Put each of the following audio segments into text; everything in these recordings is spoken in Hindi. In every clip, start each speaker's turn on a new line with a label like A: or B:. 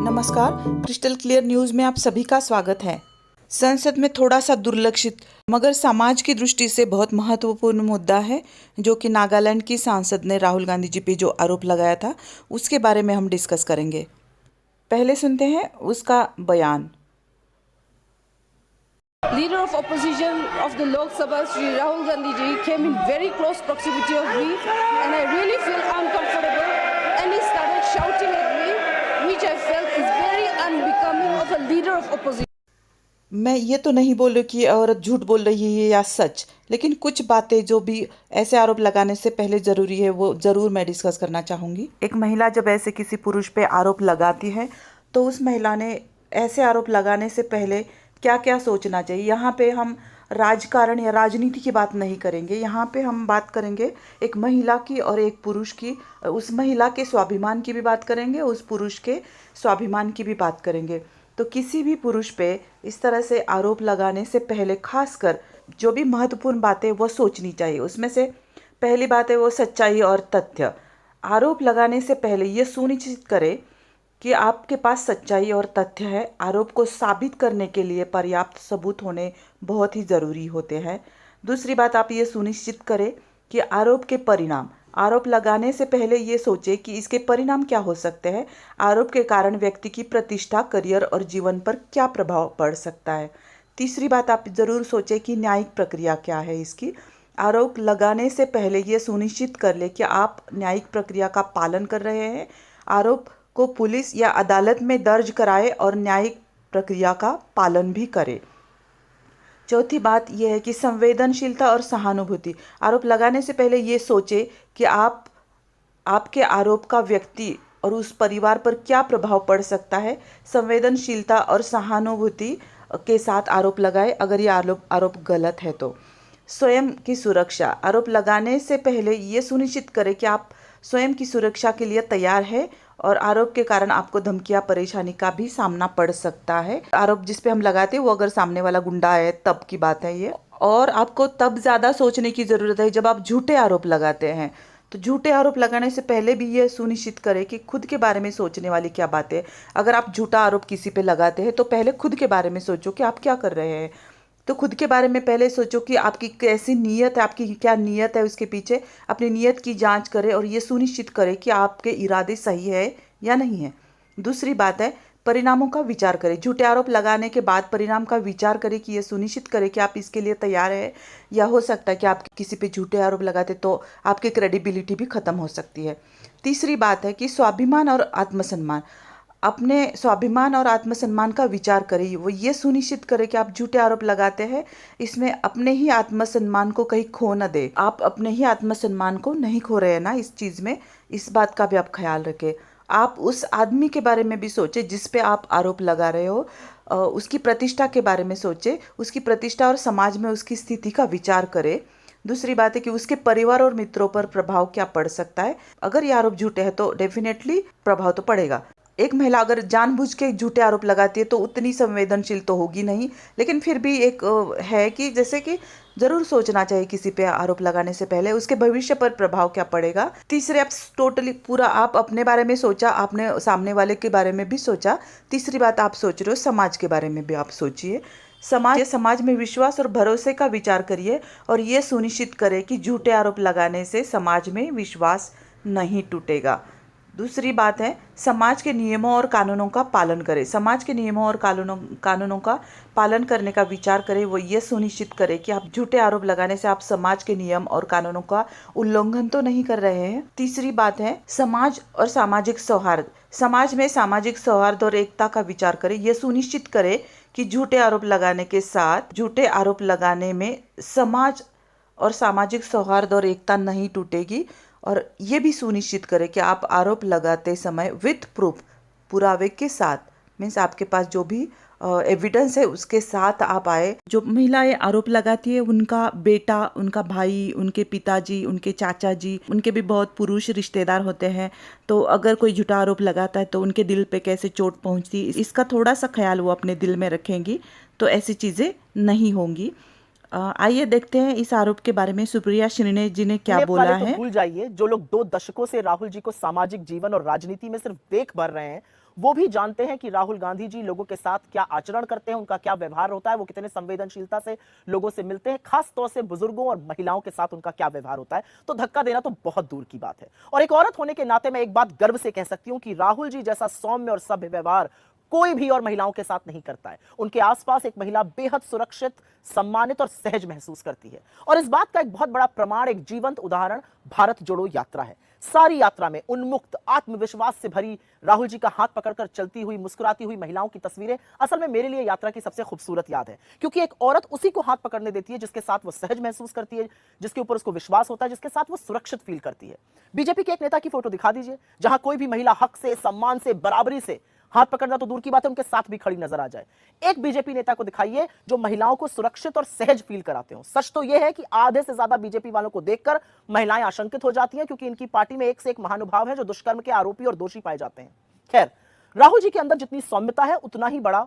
A: नमस्कार, क्रिस्टल क्लियर न्यूज़ में आप सभी का स्वागत है। संसद में थोड़ा सा दुर्लक्षित मगर समाज की दृष्टि से बहुत महत्वपूर्ण मुद्दा है, जो कि नागालैंड की सांसद ने राहुल गांधी जी पे जो आरोप लगाया था उसके बारे में हम डिस्कस करेंगे। पहले सुनते हैं उसका बयान।
B: Leader of opposition of the Lok Sabha, Shri Rahul Gandhi ji, came in very close proximity of me, and I really feel uncomfortable. And he started shouting at me, which I felt is very unbecoming of a leader of opposition.
A: मैं ये तो नहीं बोल रही कि ये औरत झूठ बोल रही है या सच, लेकिन कुछ बातें जो भी ऐसे आरोप लगाने से पहले ज़रूरी है वो ज़रूर मैं डिस्कस करना चाहूँगी। एक महिला जब ऐसे किसी पुरुष पे आरोप लगाती है तो उस महिला ने ऐसे आरोप लगाने से पहले क्या क्या सोचना चाहिए। यहाँ पे हम राजकारण या राजनीति की बात नहीं करेंगे, यहाँ पे हम बात करेंगे एक महिला की और एक पुरुष की। उस महिला के स्वाभिमान की भी बात करेंगे, उस पुरुष के स्वाभिमान की भी बात करेंगे। तो किसी भी पुरुष पे इस तरह से आरोप लगाने से पहले खासकर जो भी महत्वपूर्ण बातें वो सोचनी चाहिए। उसमें से पहली बात है वो सच्चाई और तथ्य। आरोप लगाने से पहले ये सुनिश्चित करें कि आपके पास सच्चाई और तथ्य है। आरोप को साबित करने के लिए पर्याप्त सबूत होने बहुत ही ज़रूरी होते हैं। दूसरी बात, आप ये सुनिश्चित करें कि आरोप के परिणाम, आरोप लगाने से पहले ये सोचें कि इसके परिणाम क्या हो सकते हैं। आरोप के कारण व्यक्ति की प्रतिष्ठा, करियर और जीवन पर क्या प्रभाव पड़ सकता है। तीसरी बात, आप ज़रूर सोचें कि न्यायिक प्रक्रिया क्या है इसकी। आरोप लगाने से पहले ये सुनिश्चित कर ले कि आप न्यायिक प्रक्रिया का पालन कर रहे हैं। आरोप को पुलिस या अदालत में दर्ज कराए और न्यायिक प्रक्रिया का पालन भी करे। चौथी बात यह है कि संवेदनशीलता और सहानुभूति। आरोप लगाने से पहले ये सोचे कि आपके आरोप का व्यक्ति और उस परिवार पर क्या प्रभाव पड़ सकता है। संवेदनशीलता और सहानुभूति के साथ आरोप लगाए अगर ये आरोप गलत है तो। स्वयं की सुरक्षा। आरोप लगाने से पहले ये सुनिश्चित करें कि आप स्वयं की सुरक्षा के लिए तैयार है और आरोप के कारण आपको धमकियां, परेशानी का भी सामना पड़ सकता है। आरोप जिस पे हम लगाते हैं वो अगर सामने वाला गुंडा है तब की बात है ये। और आपको तब ज़्यादा सोचने की ज़रूरत है जब आप झूठे आरोप लगाते हैं। तो झूठे आरोप लगाने से पहले भी ये सुनिश्चित करें कि खुद के बारे में सोचने वाली क्या बातें। अगर आप झूठा आरोप किसी पे लगाते हैं तो पहले खुद के बारे में सोचो कि आप क्या कर रहे हैं। तो खुद के बारे में पहले सोचो कि आपकी कैसी नीयत है, आपकी क्या नीयत है उसके पीछे। अपनी नीयत की जांच करें और ये सुनिश्चित करें कि आपके इरादे सही है या नहीं है। दूसरी बात है परिणामों का विचार करें। झूठे आरोप लगाने के बाद परिणाम का विचार करें कि ये सुनिश्चित करें कि आप इसके लिए तैयार है, या हो सकता है कि आप किसी पे झूठे आरोप लगाते तो आपकी क्रेडिबिलिटी भी खत्म हो सकती है। तीसरी बात है कि स्वाभिमान और आत्मसम्मान। अपने स्वाभिमान और आत्मसम्मान का विचार करें। वो ये सुनिश्चित करें कि आप झूठे आरोप लगाते हैं इसमें अपने ही आत्मसम्मान को कहीं खो न दे। आप अपने ही आत्मसम्मान को नहीं खो रहे हैं ना इस चीज़ में, इस बात का भी आप ख्याल रखें। आप उस आदमी के बारे में भी सोचें जिस पे आप आरोप लगा रहे हो, उसकी प्रतिष्ठा के बारे में सोचें, उसकी प्रतिष्ठा और समाज में उसकी स्थिति का विचार करें। दूसरी बात है कि उसके परिवार और मित्रों पर प्रभाव क्या पड़ सकता है। अगर ये आरोप झूठे हैं तो डेफिनेटली प्रभाव तो पड़ेगा। एक महिला अगर जानबूझ के झूठे आरोप लगाती है तो उतनी संवेदनशील तो होगी नहीं, लेकिन फिर भी एक है कि जैसे कि जरूर सोचना चाहिए किसी पे आरोप लगाने से पहले उसके भविष्य पर प्रभाव क्या पड़ेगा। तीसरे, आप टोटली पूरा आप अपने बारे में सोचा, आपने सामने वाले के बारे में भी सोचा। तीसरी बात आप सोच रहे हो समाज के बारे में भी आप सोचिए। समाज में विश्वास और भरोसे का विचार करिए और ये सुनिश्चित करें कि झूठे आरोप लगाने से समाज में विश्वास नहीं टूटेगा। दूसरी बात है समाज के नियमों और कानूनों का पालन करें। समाज के नियमों और कानूनों का पालन करने का विचार करें। वो ये सुनिश्चित करें कि आप झूठे आरोप लगाने से आप समाज के नियम और कानूनों का उल्लंघन तो नहीं कर रहे हैं। तीसरी बात है समाज और सामाजिक सौहार्द। समाज में सामाजिक सौहार्द और एकता का विचार करें। यह सुनिश्चित करें कि झूठे आरोप लगाने के साथ झूठे आरोप लगाने में समाज और सामाजिक सौहार्द और एकता नहीं टूटेगी। और ये भी सुनिश्चित करें कि आप आरोप लगाते समय विथ प्रूफ, पुरावे के साथ, मीन्स आपके पास जो भी एविडेंस है उसके साथ आप आए। जो महिलाएं आरोप लगाती है उनका बेटा, उनका भाई, उनके पिताजी, उनके चाचा जी, उनके भी बहुत पुरुष रिश्तेदार होते हैं। तो अगर कोई झूठा आरोप लगाता है तो उनके दिल पे कैसे चोट पहुंचती, इसका थोड़ा सा ख्याल वो अपने दिल में रखेंगी तो ऐसी चीज़ें नहीं होंगी। आइए देखते हैं इस आरोप के बारे में सुप्रिया श्रीने जी ने क्या
C: क्लिप
A: बोला
C: वाले तो
A: है।
C: भूल जाइए, जो लोग 2 दशकों से राहुल जी को सामाजिक जीवन और राजनीति में सिर्फ देख भर रहे हैं, वो भी जानते हैं कि राहुल गांधी जी लोगों के साथ क्या आचरण करते हैं, उनका क्या व्यवहार होता है, वो कितने संवेदनशीलता से लोगों से मिलते हैं, खास तौर से बुजुर्गों और महिलाओं के साथ उनका क्या व्यवहार होता है। तो धक्का देना तो बहुत दूर की बात है। और एक औरत होने के नाते मैं एक बात गर्व से कह सकती हूं कि राहुल जी जैसा सौम्य और सभ्य व्यवहार कोई भी और महिलाओं के साथ नहीं करता है। उनके आसपास एक महिला बेहद सुरक्षित, सम्मानित और सहज महसूस करती है। और इस बात का एक बहुत बड़ा प्रमाण, एक जीवंत उदाहरण भारत जोड़ो यात्रा है। सारी यात्रा में उन्मुक्त, आत्मविश्वास से भरी राहुल जी का हाथ पकड़कर चलती हुई, मुस्कुराती हुई महिलाओं की तस्वीरें असल में मेरे लिए यात्रा की सबसे खूबसूरत याद है, क्योंकि एक औरत उसी को हाथ पकड़ने देती है जिसके साथ वो सहज महसूस करती है, जिसके ऊपर उसको विश्वास होता है, जिसके साथ वो सुरक्षित फील करती है। बीजेपी के एक नेता की फोटो दिखा दीजिए जहां कोई भी महिला हक से, सम्मान से, बराबरी से, हाथ पकड़ना तो दूर की बात है, उनके साथ भी खड़ी नजर आ जाए। एक बीजेपी नेता को दिखाइए जो महिलाओं को सुरक्षित और सहज फील कराते हो। सच तो यह है कि आधे से ज्यादा बीजेपी वालों को देखकर महिलाएं आशंकित हो जाती हैं, क्योंकि इनकी पार्टी में एक से एक महानुभाव है जो दुष्कर्म के आरोपी और दोषी पाए जाते हैं। खैर, राहुल जी के अंदर जितनी सौम्यता है उतना ही बड़ा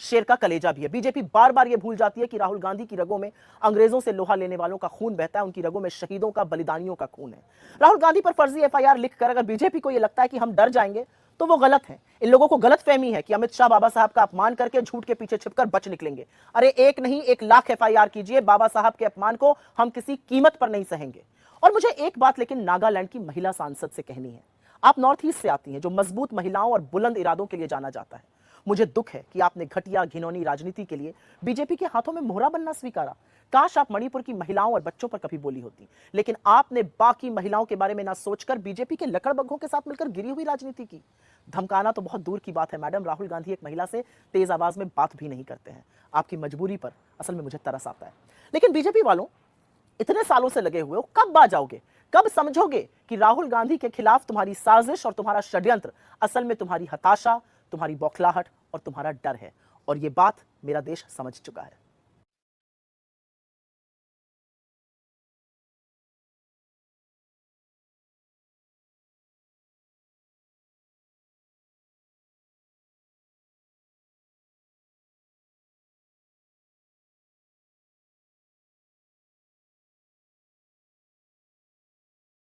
C: शेर का कलेजा भी है। बीजेपी बार बार यह भूल जाती है कि राहुल गांधी की रगों में अंग्रेजों से लोहा लेने वालों का खून बहता है, उनकी रगों में शहीदों का, बलिदानियों का खून है। राहुल गांधी पर फर्जी एफआईआर लिखकर अगर बीजेपी को यह लगता है कि हम डर जाएंगे तो वो गलत है। इन लोगों को गलत फहमी है कि अमित शाह बाबा साहब का अपमान करके झूठ के पीछे छिपकर बच निकलेंगे। अरे एक नहीं, 1,00,000 एफआईआर कीजिए, बाबा साहब के अपमान को हम किसी कीमत पर नहीं सहेंगे। और मुझे एक बात लेकिन नागालैंड की महिला सांसद से कहनी है। आप नॉर्थ ईस्ट से आती हैं, जो मजबूत महिलाओं और बुलंद इरादों के लिए जाना जाता है। मुझे दुख है कि आपने घटिया, घिनौनी राजनीति के लिए बीजेपी के हाथों में मोहरा बनना स्वीकारा। काश आप मणिपुर की महिलाओं और बच्चों पर कभी बोली होती, लेकिन आपने बाकी महिलाओं के बारे में ना सोचकर बीजेपी के लकड़बग्घों के साथ मिलकर गिरी हुई राजनीति की। धमकाना तो बहुत दूर की बात है मैडम, राहुल गांधी एक महिला से तेज आवाज में बात भी नहीं करते हैं। आपकी मजबूरी पर असल में मुझे तरस आता है। लेकिन बीजेपी वालों, इतने सालों से लगे हुए हो, कब बाज आओगे? कब समझोगे कि राहुल गांधी के खिलाफ तुम्हारी साजिश और तुम्हारा षड्यंत्र असल में तुम्हारी हताशा, तुम्हारी बौखलाहट और तुम्हारा डर है? और ये बात मेरा देश समझ चुका है।